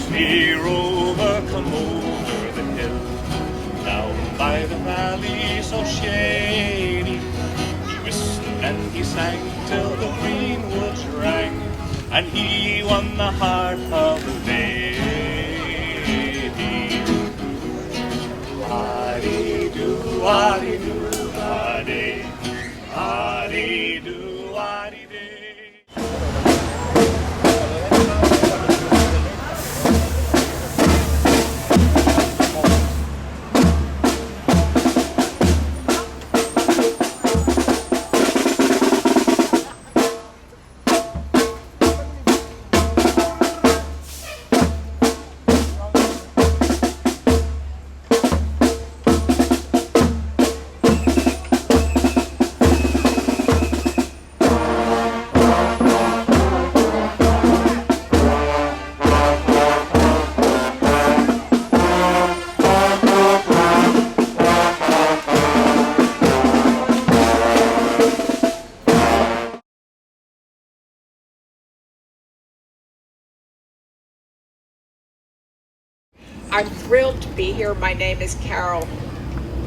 Clear over, come over the hill, down by the valley so shady. He whistled and he sang till the green woods rang, and he won the heart of the lady. Wa-dee-doo, wa-dee-doo, wa-dee, wa-dee-doo, wa-dee-dee. I'm thrilled to be here. My name is Carol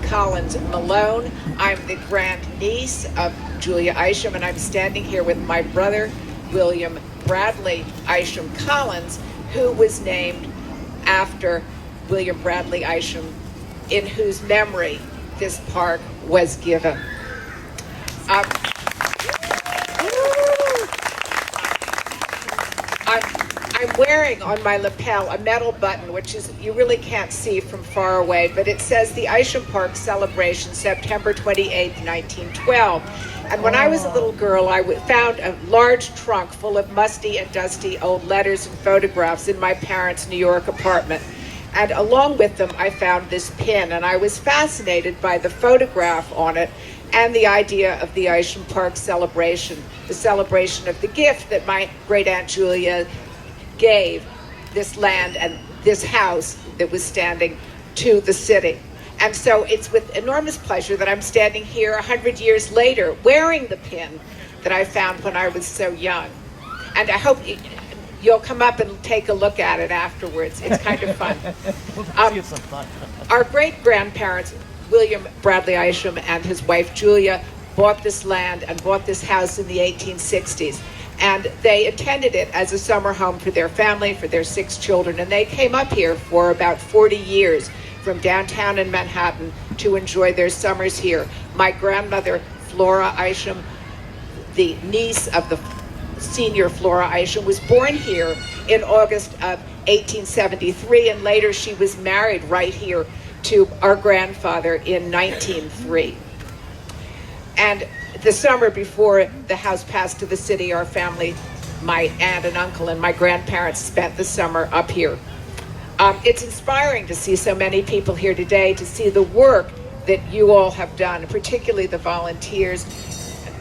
Collins Malone. I'm the grandniece of Julia Isham, and I'm standing here with my brother, William Bradley Isham Collins, who was named after William Bradley Isham, in whose memory this park was given. I'm wearing on my lapel a metal button, which is you really can't see from far away, but it says the Isham Park Celebration, September 28th, 1912. And when I was a little girl, I found a large trunk full of musty and dusty old letters and photographs in my parents' New York apartment. And along with them, I found this pin, and I was fascinated by the photograph on it and the idea of the Isham Park Celebration, the celebration of the gift that my great Aunt Julia gave this land and this house that was standing to the city. And so it's with enormous pleasure that I'm standing here 100 years later wearing the pin that I found when I was so young. And I hope you'll come up and take a look at it afterwards. It's kind of fun. Our great-grandparents, William Bradley Isham and his wife Julia, bought this land and bought this house in the 1860s. And they intended it as a summer home for their family, for their 6 children. And they came up here for about 40 years from downtown in Manhattan to enjoy their summers here. My grandmother, Flora Isham, the niece of the senior Flora Isham, was born here in August of 1873. And later she was married right here to our grandfather in 1903. And the summer before the house passed to the city, our family, my aunt and uncle and my grandparents spent the summer up here. It's inspiring to see so many people here today, to see the work that you all have done, particularly the volunteers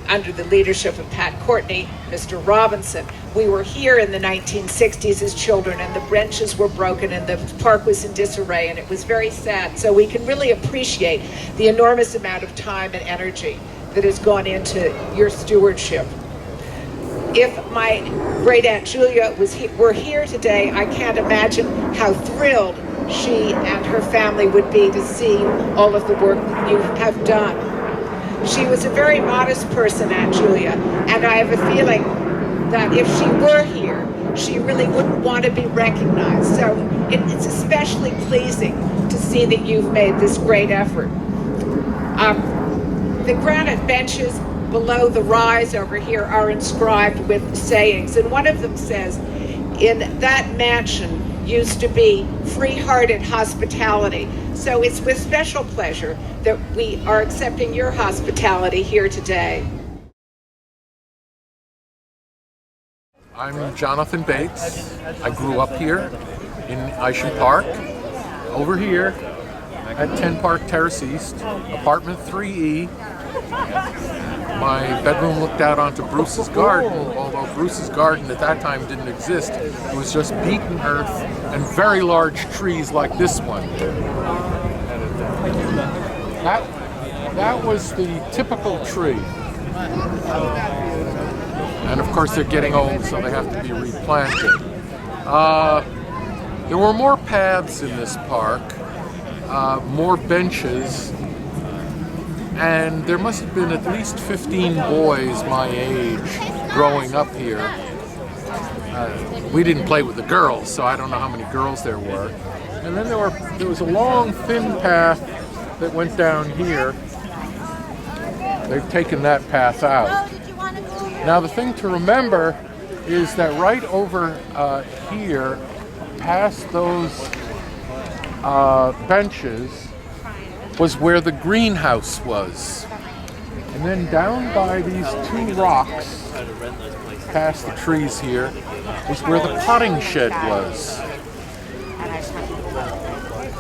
under the leadership of Pat Courtney, Mr. Robinson. We were here in the 1960s as children, and the benches were broken and the park was in disarray, and it was very sad. So we can really appreciate the enormous amount of time and energy that has gone into your stewardship. If my great Aunt Julia were here today, I can't imagine how thrilled she and her family would be to see all of the work that you have done. She was a very modest person, Aunt Julia, and I have a feeling that if she were here, she really wouldn't want to be recognized. So it's especially pleasing to see that you've made this great effort. The granite benches below the rise over here are inscribed with sayings, and one of them says, "In that mansion used to be free-hearted hospitality." So it's with special pleasure that we are accepting your hospitality here today. I'm Jonathan Bates. I grew up here in Isham Park, over here at 10 Park Terrace East, apartment 3E. My bedroom looked out onto Bruce's garden, although Bruce's garden at that time didn't exist. It was just beaten earth and very large trees like this one. That was the typical tree. And of course they're getting old, so they have to be replanted. There were more paths in this park, more benches, and there must have been at least 15 boys my age growing up here. We didn't play with the girls, so I don't know how many girls there were. And then there was a long, thin path that went down here. They've taken that path out. Now the thing to remember is that right over here, past those benches, was where the greenhouse was. And then down by these two rocks, past the trees here, was where the potting shed was.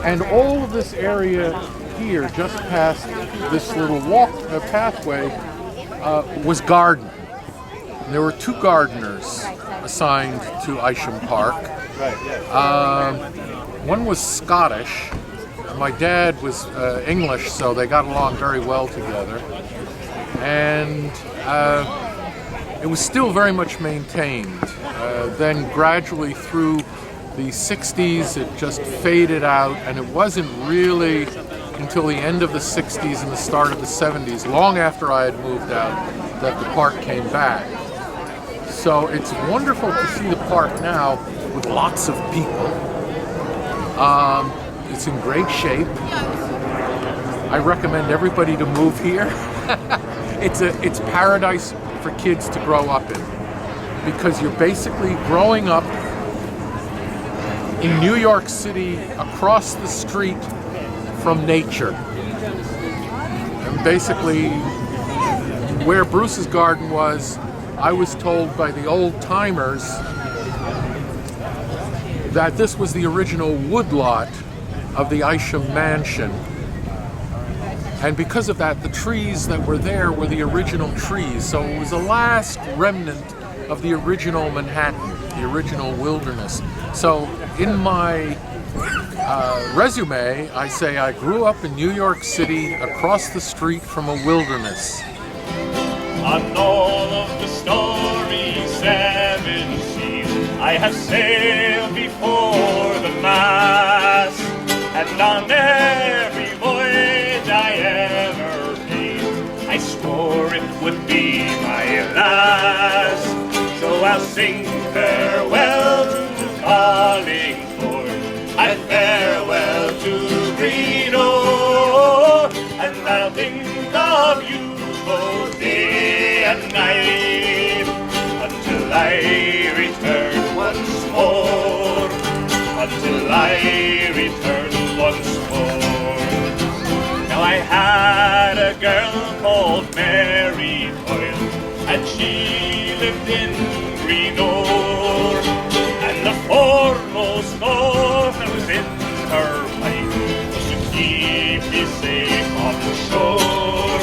And all of this area here, just past this little pathway, was garden. And there were two gardeners assigned to Isham Park. One was Scottish. My dad was English, so they got along very well together. And it was still very much maintained. Then gradually through the 60s, it just faded out, and it wasn't really until the end of the 60s and the start of the 70s, long after I had moved out, that the park came back. So it's wonderful to see the park now with lots of people. It's in great shape. I recommend everybody to move here. It's paradise for kids to grow up in, because you're basically growing up in New York City across the street from nature. And basically, where Bruce's garden was, I was told by the old timers that this was the original woodlot of the Isham mansion. And because of that, the trees that were there were the original trees. So it was the last remnant of the original Manhattan, the original wilderness. So in my resume, I say I grew up in New York City across the street from a wilderness. On all of the stormy seven seas, I have sailed before the mast, and on every voyage I ever made, I swore it would be my last. So I'll sing farewell to Carlingford, and farewell to Greenock, and I'll think of you both day and night, until I return once more, until I return once more. Now I had a girl called Mary Boyle, and she lived in Greenock, and the foremost thought that was in her mind was to keep me safe on the shore.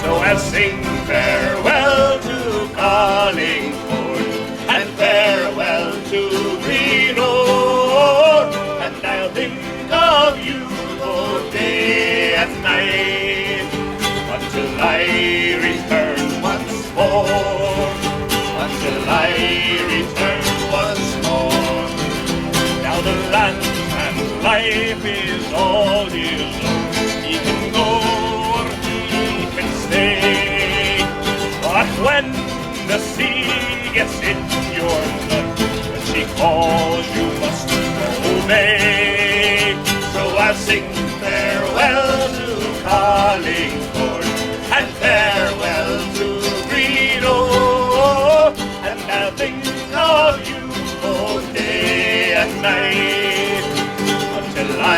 So I'll sing farewell to Carlingford, and farewell to Greenock, and I'll think of you both day and night, until I return once more, until I return once more. Now the land and life is all his own. He can go or he can stay, but when the sea gets in your blood, when she calls you must obey. So I'll sing farewell to Carlingford, and farewell to Greenock, and I'll think of you both day and night, until I